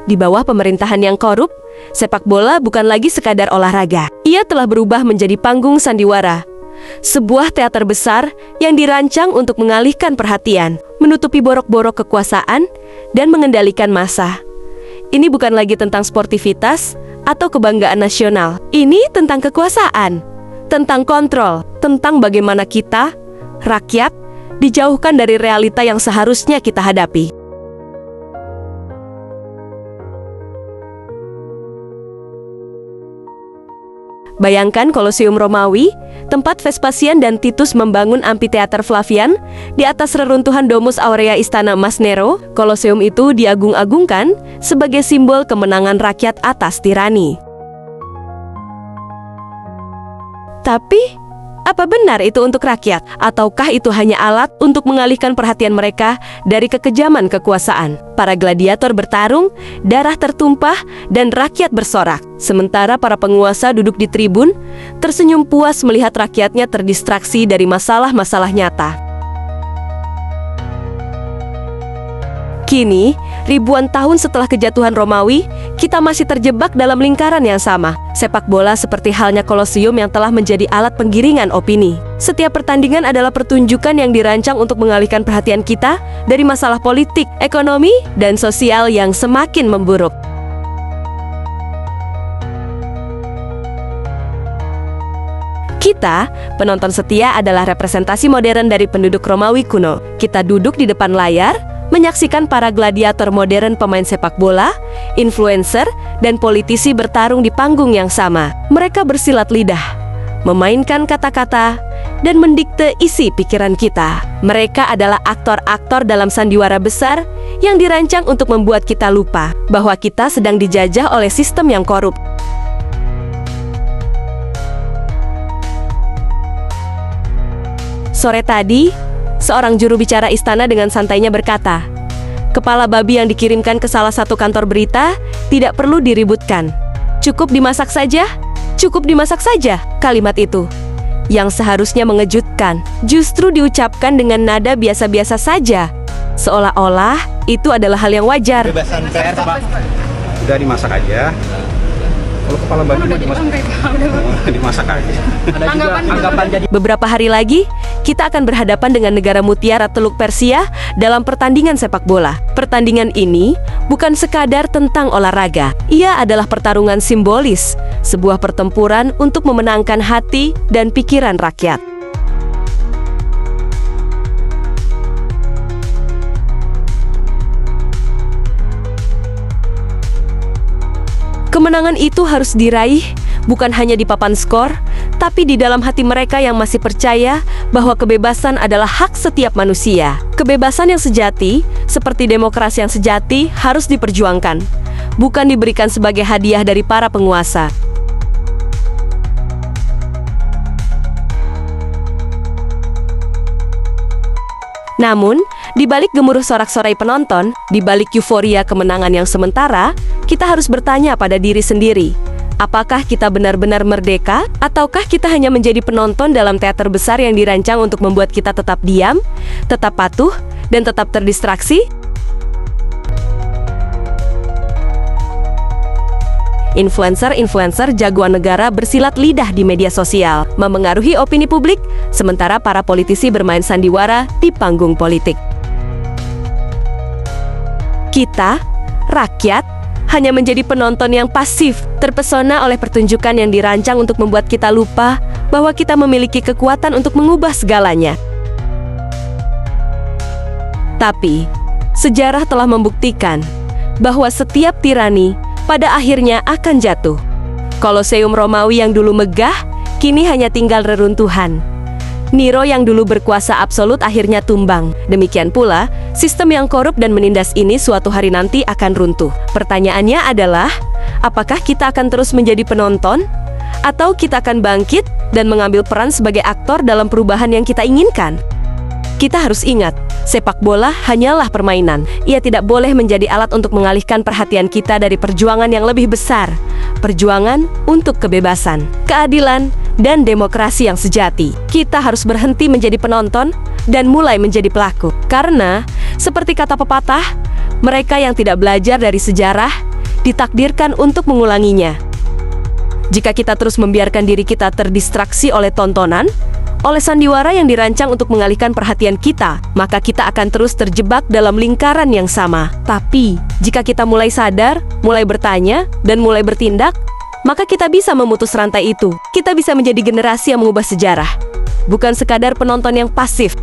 Di bawah pemerintahan yang korup, sepak bola bukan lagi sekadar olahraga. Ia telah berubah menjadi panggung sandiwara. Sebuah teater besar yang dirancang untuk mengalihkan perhatian, menutupi borok-borok kekuasaan, dan mengendalikan massa. Ini bukan lagi tentang sportivitas atau kebanggaan nasional. Ini tentang kekuasaan, tentang kontrol, tentang bagaimana kita, rakyat, dijauhkan dari realita yang seharusnya kita hadapi. Bayangkan Kolosium Romawi, tempat Vespasian dan Titus membangun amphitheater Flavian di atas reruntuhan Domus Aurea Istana Mas Nero. Kolosium itu diagung-agungkan sebagai simbol kemenangan rakyat atas tirani. Tapi, apa benar itu untuk rakyat? Ataukah itu hanya alat untuk mengalihkan perhatian mereka dari kekejaman kekuasaan? Para gladiator bertarung, darah tertumpah, dan rakyat bersorak. Sementara para penguasa duduk di tribun, tersenyum puas melihat rakyatnya terdistraksi dari masalah-masalah nyata. Kini, ribuan tahun setelah kejatuhan Romawi, kita masih terjebak dalam lingkaran yang sama. Sepak bola seperti halnya Kolosium yang telah menjadi alat penggiringan opini. Setiap pertandingan adalah pertunjukan yang dirancang untuk mengalihkan perhatian kita dari masalah politik, ekonomi, dan sosial yang semakin memburuk. Kita, penonton setia, adalah representasi modern dari penduduk Romawi kuno. Kita duduk di depan layar, menyaksikan para gladiator modern, pemain sepak bola, influencer, dan politisi bertarung di panggung yang sama. Mereka bersilat lidah, memainkan kata-kata, dan mendikte isi pikiran kita. Mereka adalah aktor-aktor dalam sandiwara besar yang dirancang untuk membuat kita lupa bahwa kita sedang dijajah oleh sistem yang korup. Sore tadi, seorang juru bicara istana dengan santainya berkata, "Kepala babi yang dikirimkan ke salah satu kantor berita tidak perlu diributkan. Cukup dimasak saja, cukup dimasak saja." Kalimat itu, yang seharusnya mengejutkan, justru diucapkan dengan nada biasa-biasa saja, seolah-olah itu adalah hal yang wajar. Kebebasan pers, Pak. Udah dimasak aja. Kalau kepala babinya dimasak aja. Ada juga anggapan jadi. Beberapa hari lagi, kita akan berhadapan dengan negara mutiara Teluk Persia dalam pertandingan sepak bola. Pertandingan ini bukan sekadar tentang olahraga. Ia adalah pertarungan simbolis, sebuah pertempuran untuk memenangkan hati dan pikiran rakyat. Kemenangan itu harus diraih bukan hanya di papan skor, tapi di dalam hati mereka yang masih percaya bahwa kebebasan adalah hak setiap manusia. Kebebasan yang sejati, seperti demokrasi yang sejati, harus diperjuangkan, bukan diberikan sebagai hadiah dari para penguasa. Namun, di balik gemuruh sorak-sorai penonton, di balik euforia kemenangan yang sementara, kita harus bertanya pada diri sendiri, apakah kita benar-benar merdeka, ataukah kita hanya menjadi penonton dalam teater besar yang dirancang untuk membuat kita tetap diam, tetap patuh, dan tetap terdistraksi? Influencer-influencer jagoan negara bersilat lidah di media sosial, memengaruhi opini publik, sementara para politisi bermain sandiwara di panggung politik. Kita, rakyat, hanya menjadi penonton yang pasif, terpesona oleh pertunjukan yang dirancang untuk membuat kita lupa bahwa kita memiliki kekuatan untuk mengubah segalanya. Tapi, sejarah telah membuktikan bahwa setiap tirani pada akhirnya akan jatuh. Kolosium Romawi yang dulu megah, kini hanya tinggal reruntuhan. Nero yang dulu berkuasa absolut akhirnya tumbang. Demikian pula, sistem yang korup dan menindas ini suatu hari nanti akan runtuh. Pertanyaannya adalah, apakah kita akan terus menjadi penonton? Atau kita akan bangkit dan mengambil peran sebagai aktor dalam perubahan yang kita inginkan? Kita harus ingat, sepak bola hanyalah permainan. Ia tidak boleh menjadi alat untuk mengalihkan perhatian kita dari perjuangan yang lebih besar. Perjuangan untuk kebebasan, keadilan, dan demokrasi yang sejati. Kita harus berhenti menjadi penonton dan mulai menjadi pelaku. Karena, seperti kata pepatah, mereka yang tidak belajar dari sejarah ditakdirkan untuk mengulanginya. Jika kita terus membiarkan diri kita terdistraksi oleh tontonan, oleh sandiwara yang dirancang untuk mengalihkan perhatian kita, maka kita akan terus terjebak dalam lingkaran yang sama. Tapi, jika kita mulai sadar, mulai bertanya, dan mulai bertindak, maka kita bisa memutus rantai itu. Kita bisa menjadi generasi yang mengubah sejarah, bukan sekadar penonton yang pasif.